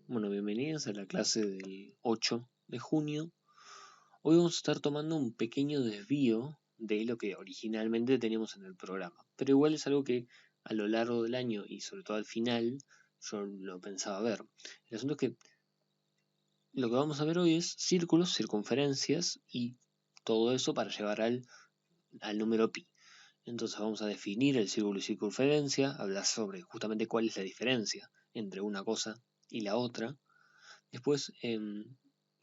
Bueno, bienvenidos a la clase del 8 de junio. Hoy vamos a estar tomando un pequeño desvío de lo que originalmente teníamos en el programa, pero igual es algo que a lo largo del año y sobre todo al final yo lo pensaba ver. El asunto es que lo que vamos a ver hoy es círculos, circunferencias y todo eso para llevar al número pi. Entonces vamos a definir el círculo y circunferencia, hablar sobre justamente cuál es la diferencia entre una cosa y la otra. Después,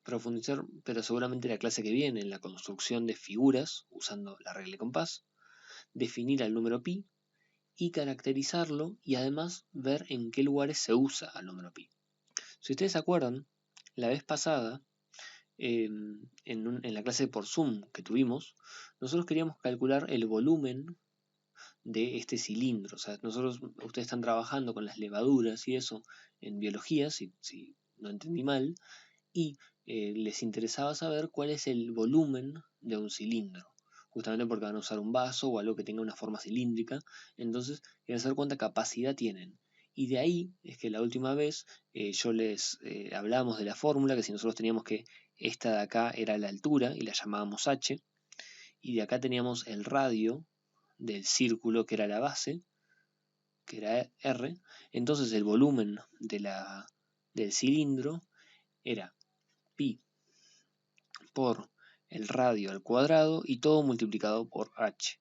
profundizar, pero seguramente la clase que viene, en la construcción de figuras usando la regla de compás, definir al número pi y caracterizarlo y además ver en qué lugares se usa al número pi. Si ustedes se acuerdan, la vez pasada, en la clase por Zoom que tuvimos, nosotros queríamos calcular el volumen de este cilindro. O sea, ustedes están trabajando con las levaduras y eso en biología, si no entendí mal, y les interesaba saber cuál es el volumen de un cilindro, justamente porque van a usar un vaso o algo que tenga una forma cilíndrica, entonces quieren saber cuánta capacidad tienen. Y de ahí es que la última vez yo les hablamos de la fórmula, que si nosotros teníamos que esta de acá era la altura y la llamábamos h, y de acá teníamos el radio del círculo que era la base, que era r, entonces el volumen del cilindro era pi por el radio al cuadrado y todo multiplicado por h.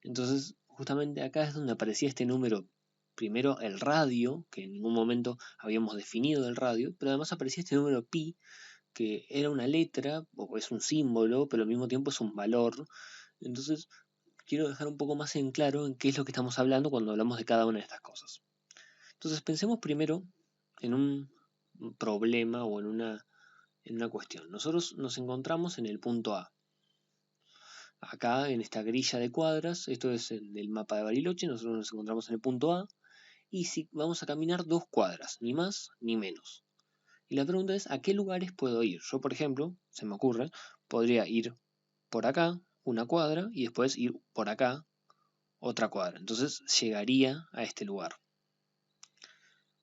Entonces, justamente acá es donde aparecía este número. Primero el radio, que en ningún momento habíamos definido el radio, pero además aparecía este número pi, que era una letra, o es un símbolo, pero al mismo tiempo es un valor. Entonces, quiero dejar un poco más en claro en qué es lo que estamos hablando cuando hablamos de cada una de estas cosas. Entonces, pensemos primero en un problema o en una cuestión. Nosotros nos encontramos en el punto A. Acá en esta grilla de cuadras, esto es el mapa de Bariloche, nosotros nos encontramos en el punto A y si vamos a caminar 2 cuadras, ni más ni menos. Y la pregunta es, ¿a qué lugares puedo ir? Yo, por ejemplo, se me ocurre, podría ir por acá una cuadra y después ir por acá otra cuadra. Entonces llegaría a este lugar.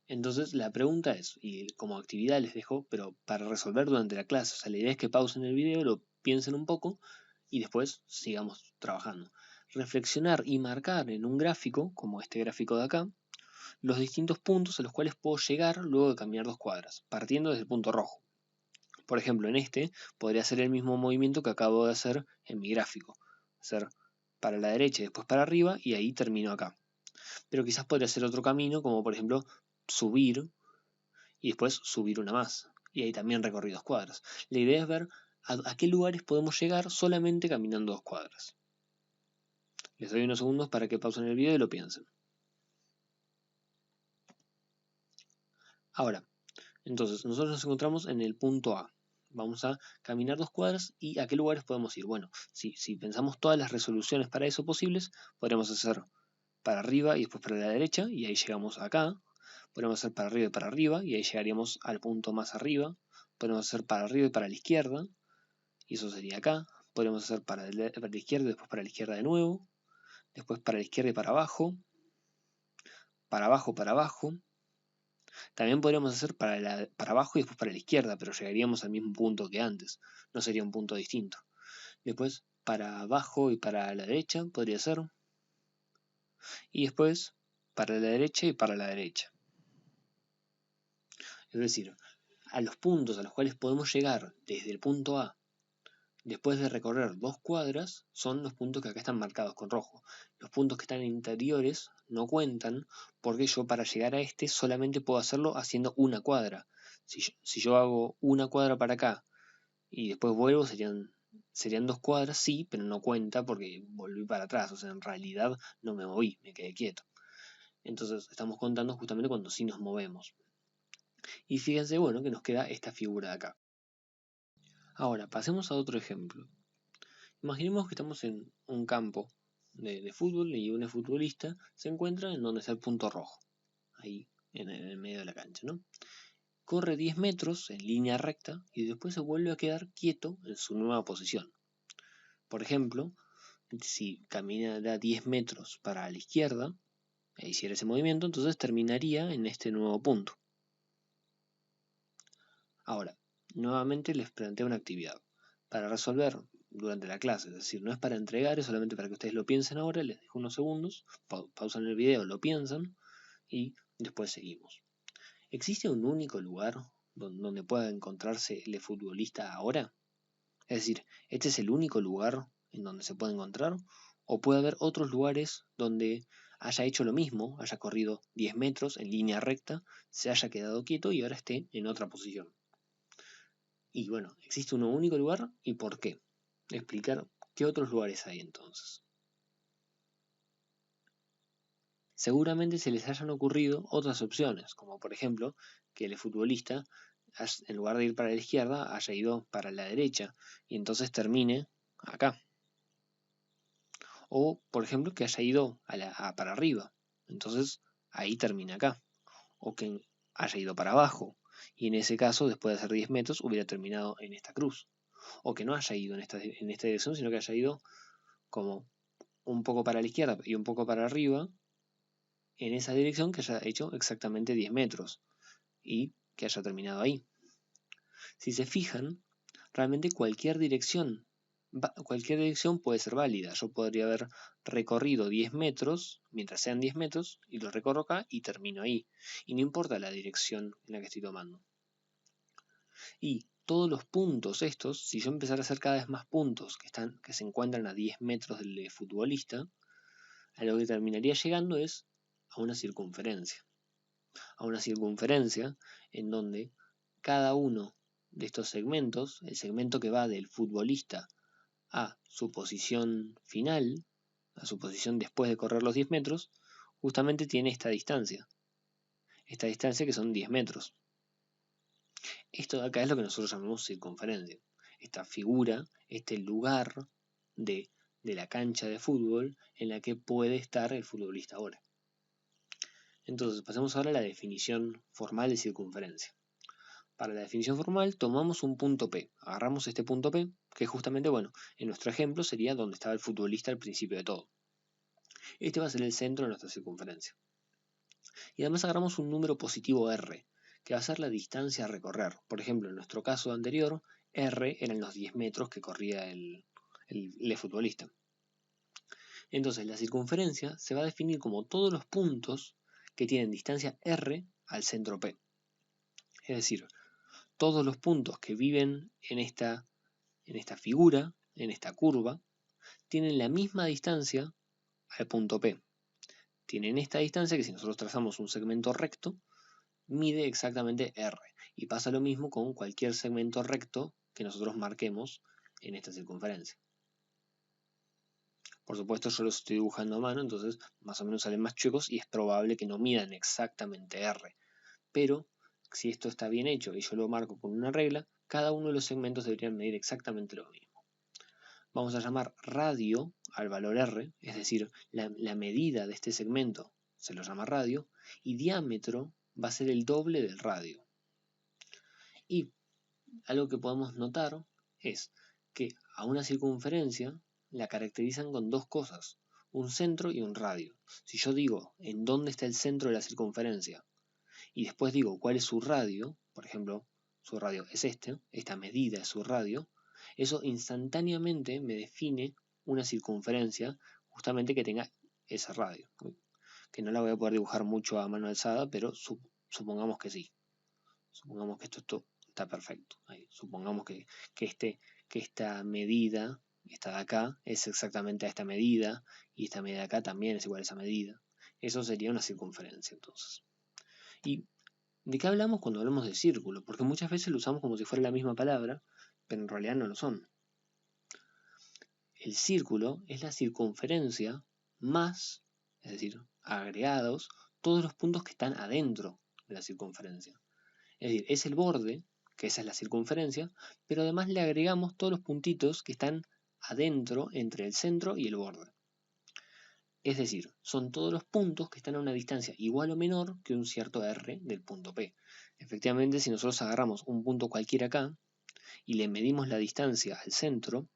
Entonces la pregunta es, y como actividad les dejo, pero para resolver durante la clase, o sea, la idea es que pausen el video, lo piensen un poco y después sigamos trabajando. Reflexionar y marcar en un gráfico, como este gráfico de acá, los distintos puntos a los cuales puedo llegar luego de caminar 2 cuadras, partiendo desde el punto rojo. Por ejemplo, en este podría hacer el mismo movimiento que acabo de hacer en mi gráfico, hacer para la derecha y después para arriba y ahí termino acá. Pero quizás podría hacer otro camino, como por ejemplo subir y después subir una más. Y ahí también recorrí 2 cuadras. La idea es ver a qué lugares podemos llegar solamente caminando 2 cuadras. Les doy unos segundos para que pausen el video y lo piensen. Ahora, entonces, nosotros nos encontramos en el punto A. Vamos a caminar 2 cuadras y a qué lugares podemos ir. Bueno, si pensamos todas las resoluciones para eso posibles, podríamos hacer para arriba y después para la derecha y ahí llegamos acá. Podemos hacer para arriba y ahí llegaríamos al punto más arriba. Podemos hacer para arriba y para la izquierda y eso sería acá. Podemos hacer para la izquierda y después para la izquierda de nuevo. Después para la izquierda y para abajo. Para abajo, para abajo. También podríamos hacer para abajo y después para la izquierda, pero llegaríamos al mismo punto que antes. No sería un punto distinto. Después para abajo y para la derecha podría ser. Y después para la derecha y para la derecha. Es decir, a los puntos a los cuales podemos llegar desde el punto A después de recorrer 2 cuadras son los puntos que acá están marcados con rojo. Los puntos que están interiores no cuentan porque yo para llegar a este solamente puedo hacerlo haciendo una cuadra. Si yo hago una cuadra para acá y después vuelvo serían 2 cuadras, sí, pero no cuenta porque volví para atrás. O sea, en realidad no me moví, me quedé quieto. Entonces estamos contando justamente cuando sí nos movemos. Y fíjense, bueno, que nos queda esta figura de acá. Ahora, pasemos a otro ejemplo. Imaginemos que estamos en un campo de fútbol y un futbolista se encuentra en donde está el punto rojo, ahí en el medio de la cancha, ¿no? Corre 10 metros en línea recta y después se vuelve a quedar quieto en su nueva posición. Por ejemplo, si caminara 10 metros para la izquierda e hiciera ese movimiento, entonces terminaría en este nuevo punto. Ahora, nuevamente les planteo una actividad para resolver durante la clase, es decir, no es para entregar, es solamente para que ustedes lo piensen ahora, les dejo unos segundos, pausan el video, lo piensan y después seguimos. ¿Existe un único lugar donde pueda encontrarse el futbolista ahora? Es decir, ¿este es el único lugar en donde se puede encontrar? ¿O puede haber otros lugares donde haya hecho lo mismo, haya corrido 10 metros en línea recta, se haya quedado quieto y ahora esté en otra posición? Y bueno, existe un único lugar y por qué. Explicar qué otros lugares hay entonces. Seguramente se les hayan ocurrido otras opciones, como por ejemplo que el futbolista, en lugar de ir para la izquierda, haya ido para la derecha y entonces termine acá. O por ejemplo que haya ido para arriba, entonces ahí termina acá. O que haya ido para abajo y en ese caso, después de hacer 10 metros, hubiera terminado en esta cruz. O que no haya ido en esta dirección, sino que haya ido como un poco para la izquierda y un poco para arriba, en esa dirección que haya hecho exactamente 10 metros y que haya terminado ahí. Si se fijan, realmente cualquier dirección puede ser válida. Yo podría haber recorrido 10 metros, mientras sean 10 metros, y los recorro acá y termino ahí. Y no importa la dirección en la que estoy tomando. Y todos los puntos estos, si yo empezara a hacer cada vez más puntos que se encuentran a 10 metros del futbolista, a lo que terminaría llegando es a una circunferencia. A una circunferencia en donde cada uno de estos segmentos, el segmento que va del futbolista a su posición final, a su posición después de correr los 10 metros, justamente tiene esta distancia que son 10 metros. Esto de acá es lo que nosotros llamamos circunferencia. Esta figura, este lugar de la cancha de fútbol en la que puede estar el futbolista ahora. Entonces, pasemos ahora a la definición formal de circunferencia. Para la definición formal, tomamos un punto P. Agarramos este punto P, que justamente, bueno, en nuestro ejemplo sería donde estaba el futbolista al principio de todo. Este va a ser el centro de nuestra circunferencia. Y además agarramos un número positivo R, que va a ser la distancia a recorrer. Por ejemplo, en nuestro caso anterior, R eran los 10 metros que corría el futbolista. Entonces, la circunferencia se va a definir como todos los puntos que tienen distancia R al centro P. Es decir, todos los puntos que viven en esta figura, en esta curva, tienen la misma distancia al punto P. Tienen esta distancia que si nosotros trazamos un segmento recto, mide exactamente R. Y pasa lo mismo con cualquier segmento recto que nosotros marquemos en esta circunferencia. Por supuesto yo los estoy dibujando a mano, entonces más o menos salen más chicos y es probable que no midan exactamente R. Pero si esto está bien hecho y yo lo marco con una regla, cada uno de los segmentos deberían medir exactamente lo mismo. Vamos a llamar radio al valor R, es decir, la medida de este segmento se lo llama radio, y diámetro va a ser el doble del radio. Y algo que podemos notar es que a una circunferencia la caracterizan con dos cosas, un centro y un radio. Si yo digo en dónde está el centro de la circunferencia y después digo cuál es su radio, por ejemplo, su radio es esta medida es su radio, eso instantáneamente me define una circunferencia justamente que tenga ese radio. Que no la voy a poder dibujar mucho a mano alzada, pero supongamos que sí. Supongamos que esto está perfecto. Ahí. Supongamos que esta medida, esta de acá, es exactamente a esta medida, y esta medida de acá también es igual a esa medida. Eso sería una circunferencia entonces. ¿Y de qué hablamos cuando hablamos de círculo? Porque muchas veces lo usamos como si fuera la misma palabra, pero en realidad no lo son. El círculo es la circunferencia más, es decir, agregados todos los puntos que están adentro de la circunferencia. Es decir, es el borde, que esa es la circunferencia, pero además le agregamos todos los puntitos que están adentro entre el centro y el borde. Es decir, son todos los puntos que están a una distancia igual o menor que un cierto R del punto P. Efectivamente, si nosotros agarramos un punto cualquiera acá y le medimos la distancia al centro,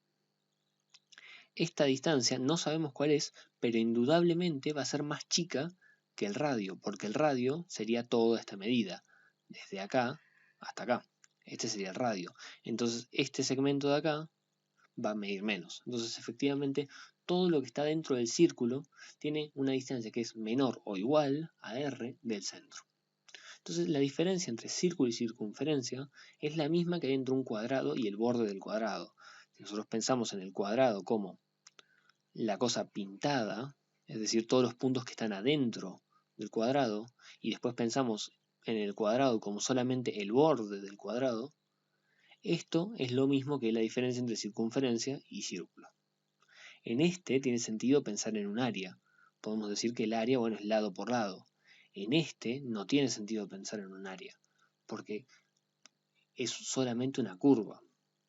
esta distancia no sabemos cuál es, pero indudablemente va a ser más chica que el radio, porque el radio sería toda esta medida, desde acá hasta acá. Este sería el radio. Entonces este segmento de acá va a medir menos. Entonces efectivamente todo lo que está dentro del círculo tiene una distancia que es menor o igual a r del centro. Entonces la diferencia entre círculo y circunferencia es la misma que hay entre un cuadrado y el borde del cuadrado. Si nosotros pensamos en el cuadrado como la cosa pintada, es decir, todos los puntos que están adentro del cuadrado, y después pensamos en el cuadrado como solamente el borde del cuadrado, esto es lo mismo que la diferencia entre circunferencia y círculo. En este tiene sentido pensar en un área. Podemos decir que el área, bueno, es lado por lado. En este no tiene sentido pensar en un área, porque es solamente una curva.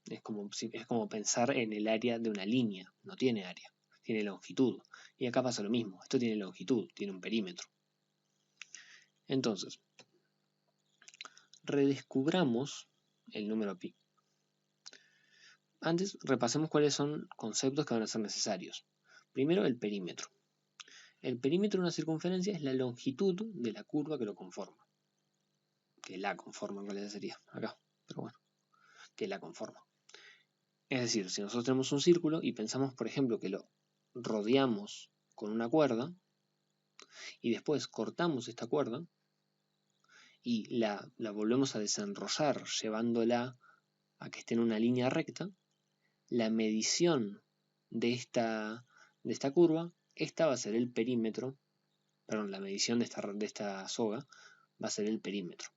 Es como pensar en el área de una línea. No tiene área, tiene longitud. Y acá pasa lo mismo. Esto tiene longitud, tiene un perímetro. Entonces, redescubramos el número pi. Antes repasemos cuáles son conceptos que van a ser necesarios. Primero, el perímetro. El perímetro de una circunferencia es la longitud de la curva que lo conforma. Que la conforma en realidad sería acá, pero bueno, que la conforma. Es decir, si nosotros tenemos un círculo y pensamos, por ejemplo, que lo rodeamos con una cuerda y después cortamos esta cuerda y la volvemos a desenrollar llevándola a que esté en una línea recta, la medición de esta curva, esta va a ser el perímetro, perdón, la medición de esta soga va a ser el perímetro.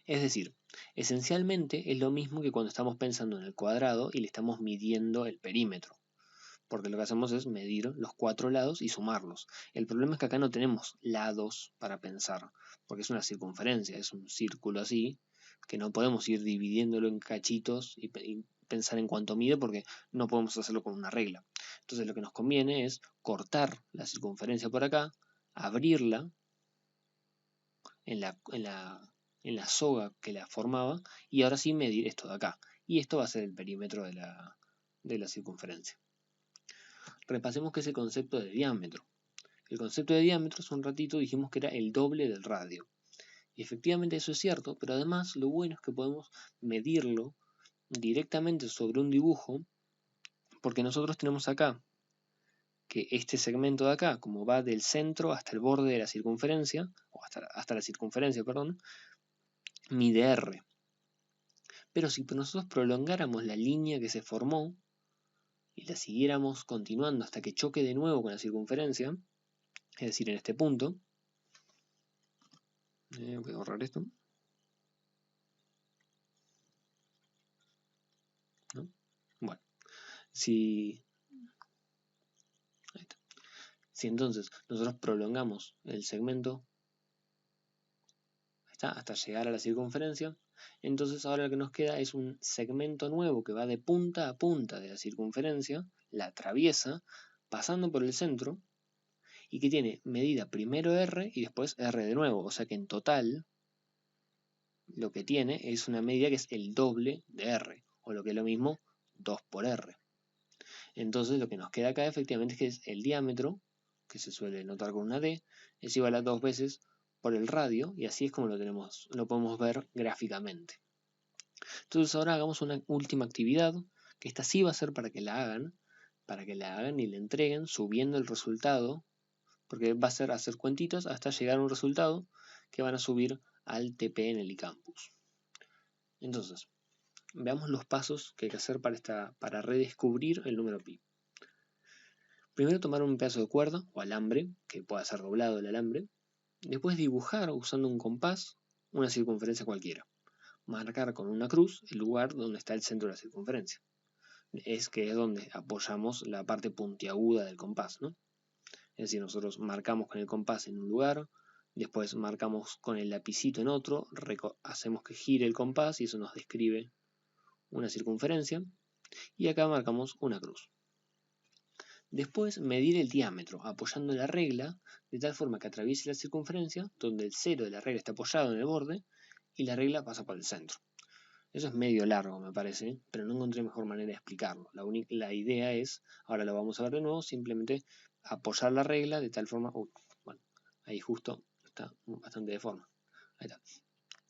Es decir, esencialmente es lo mismo que cuando estamos pensando en el cuadrado y le estamos midiendo el perímetro, porque lo que hacemos es medir los 4 lados y sumarlos. El problema es que acá no tenemos lados para pensar, porque es una circunferencia, es un círculo así, que no podemos ir dividiéndolo en cachitos y pensar en cuánto mide, porque no podemos hacerlo con una regla. Entonces lo que nos conviene es cortar la circunferencia por acá, abrirla en la soga que la formaba y ahora sí medir esto de acá. Y esto va a ser el perímetro de la circunferencia. Repasemos qué es el concepto de diámetro. El concepto de diámetro hace un ratito dijimos que era el doble del radio. Y efectivamente eso es cierto, pero además lo bueno es que podemos medirlo directamente sobre un dibujo, porque nosotros tenemos acá que este segmento de acá, como va del centro hasta el borde de la circunferencia, o hasta la circunferencia, perdón, mide r. Pero si nosotros prolongáramos la línea que se formó y la siguiéramos continuando hasta que choque de nuevo con la circunferencia, es decir, en este punto, voy a borrar esto, ¿no? Bueno, si entonces nosotros prolongamos el segmento hasta llegar a la circunferencia, entonces ahora lo que nos queda es un segmento nuevo que va de punta a punta de la circunferencia, la atraviesa, pasando por el centro, y que tiene medida primero r y después r de nuevo, o sea que en total lo que tiene es una medida que es el doble de r, o lo que es lo mismo, 2 por r. Entonces lo que nos queda acá efectivamente es que es el diámetro, que se suele notar con una d, es igual a 2 veces por el radio, y así es como lo podemos ver gráficamente. Entonces ahora hagamos una última actividad, que esta sí va a ser para que la hagan y la entreguen subiendo el resultado, porque va a ser hacer cuentitas hasta llegar a un resultado que van a subir al TP en el eCampus. Entonces, veamos los pasos que hay que hacer para redescubrir el número pi. Primero tomar un pedazo de cuerda o alambre, que pueda ser doblado el alambre. Después dibujar usando un compás una circunferencia cualquiera. Marcar con una cruz el lugar donde está el centro de la circunferencia. Es donde apoyamos la parte puntiaguda del compás, ¿no? Es decir, nosotros marcamos con el compás en un lugar, después marcamos con el lapicito en otro, hacemos que gire el compás y eso nos describe una circunferencia, y acá marcamos una cruz. Después medir el diámetro apoyando la regla de tal forma que atraviese la circunferencia donde el cero de la regla está apoyado en el borde y la regla pasa por el centro. Eso es medio largo me parece, pero no encontré mejor manera de explicarlo. La idea es, ahora lo vamos a ver de nuevo, simplemente apoyar la regla de tal forma, bueno, ahí justo está bastante deforme. Ahí está.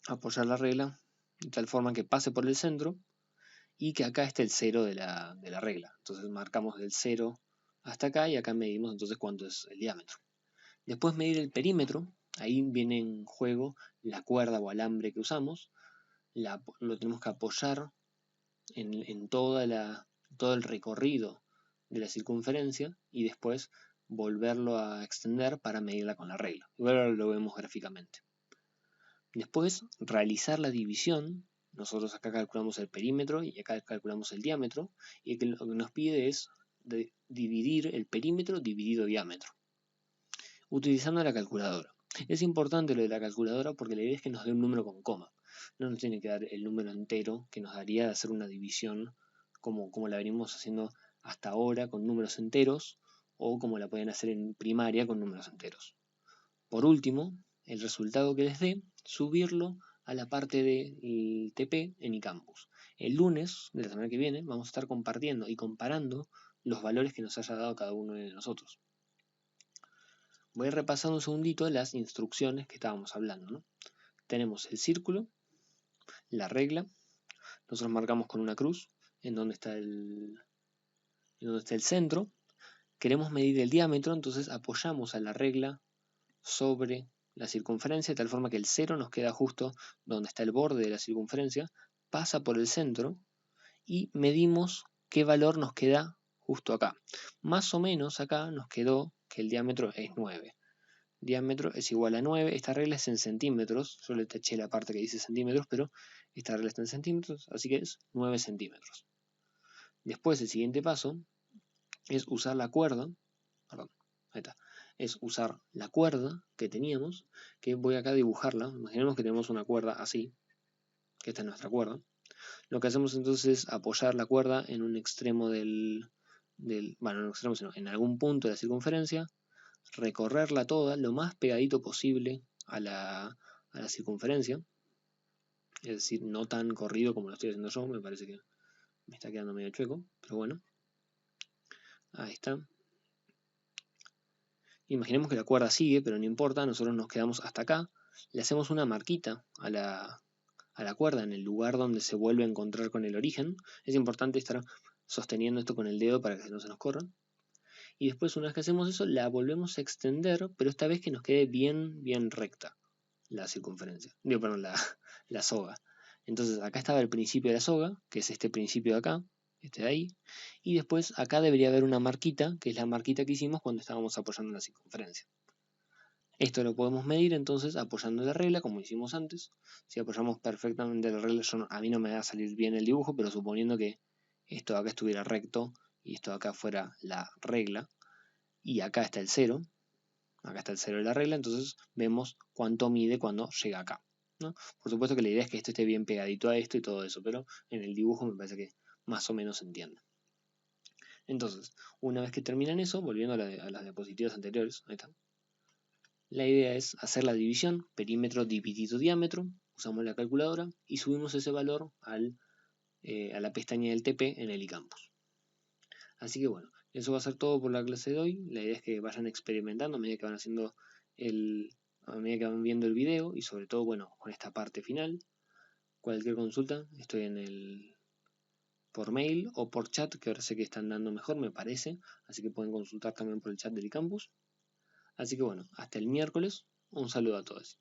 apoyar la regla de tal forma que pase por el centro y que acá esté el 0 de la regla. Entonces marcamos del 0 hasta acá y acá medimos entonces cuánto es el diámetro. Después medir el perímetro, ahí viene en juego la cuerda o alambre que usamos, lo tenemos que apoyar en todo el recorrido de la circunferencia y después volverlo a extender para medirla con la regla. Igual ahora lo vemos gráficamente. Después, realizar la división. Nosotros acá calculamos el perímetro y acá calculamos el diámetro. Y lo que nos pide es dividir el perímetro dividido diámetro, utilizando la calculadora. Es importante lo de la calculadora porque la idea es que nos dé un número con coma. No nos tiene que dar el número entero que nos daría de hacer una división como la venimos haciendo hasta ahora con números enteros o como la pueden hacer en primaria con números enteros. Por último, el resultado que les dé, subirlo a la parte del TP en iCampus. El lunes de la semana que viene vamos a estar compartiendo y comparando los valores que nos haya dado cada uno de nosotros. Voy a repasar un segundito las instrucciones que estábamos hablando, ¿no? Tenemos el círculo, la regla, nosotros marcamos con una cruz en donde está el centro. Queremos medir el diámetro, entonces apoyamos a la regla sobre la circunferencia de tal forma que el 0 nos queda justo donde está el borde de la circunferencia, pasa por el centro y medimos qué valor nos queda justo acá. Más o menos acá nos quedó que el diámetro es 9. Diámetro es igual a 9. Esta regla es en centímetros. Yo le taché la parte que dice centímetros, pero esta regla está en centímetros, así que es 9 centímetros. Después el siguiente paso es usar la cuerda. Perdón, ahí está. Es usar la cuerda que teníamos, que voy acá a dibujarla. Imaginemos que tenemos una cuerda así, que esta es nuestra cuerda. Lo que hacemos entonces es apoyar la cuerda en un extremo bueno, no en un extremo, sino en algún punto de la circunferencia, recorrerla toda lo más pegadito posible a la circunferencia, es decir, no tan corrido como lo estoy haciendo yo, me parece que me está quedando medio chueco, pero bueno, ahí está. Imaginemos que la cuerda sigue, pero no importa, nosotros nos quedamos hasta acá, le hacemos una marquita a la cuerda en el lugar donde se vuelve a encontrar con el origen. Es importante estar sosteniendo esto con el dedo para que no se nos corra. Y después, una vez que hacemos eso, la volvemos a extender, pero esta vez que nos quede bien recta la circunferencia. Perdón, la soga. Entonces acá estaba el principio de la soga, que es este principio de acá, este de ahí. Y después acá debería haber una marquita, que es la marquita que hicimos cuando estábamos apoyando la circunferencia. Esto lo podemos medir entonces apoyando la regla, como hicimos antes. Si apoyamos perfectamente la regla, a mí no me va a salir bien el dibujo, pero suponiendo que esto de acá estuviera recto y esto de acá fuera la regla, y acá está el 0, acá está el 0 de la regla, entonces vemos cuánto mide cuando llega acá, ¿no? Por supuesto que la idea es que esto esté bien pegadito a esto y todo eso, pero en el dibujo me parece que más o menos se entiende. Entonces, una vez que terminan eso, volviendo a las diapositivas anteriores, ahí está. La idea es hacer la división, perímetro dividido diámetro, usamos la calculadora y subimos ese valor a la pestaña del TP en el iCampus. Así que bueno, eso va a ser todo por la clase de hoy. La idea es que vayan experimentando a medida que van haciendo a medida que van viendo el video y sobre todo, bueno, con esta parte final. Cualquier consulta, estoy por mail o por chat, que ahora sé que están dando mejor, me parece. Así que pueden consultar también por el chat del iCampus. Así que bueno, hasta el miércoles. Un saludo a todos.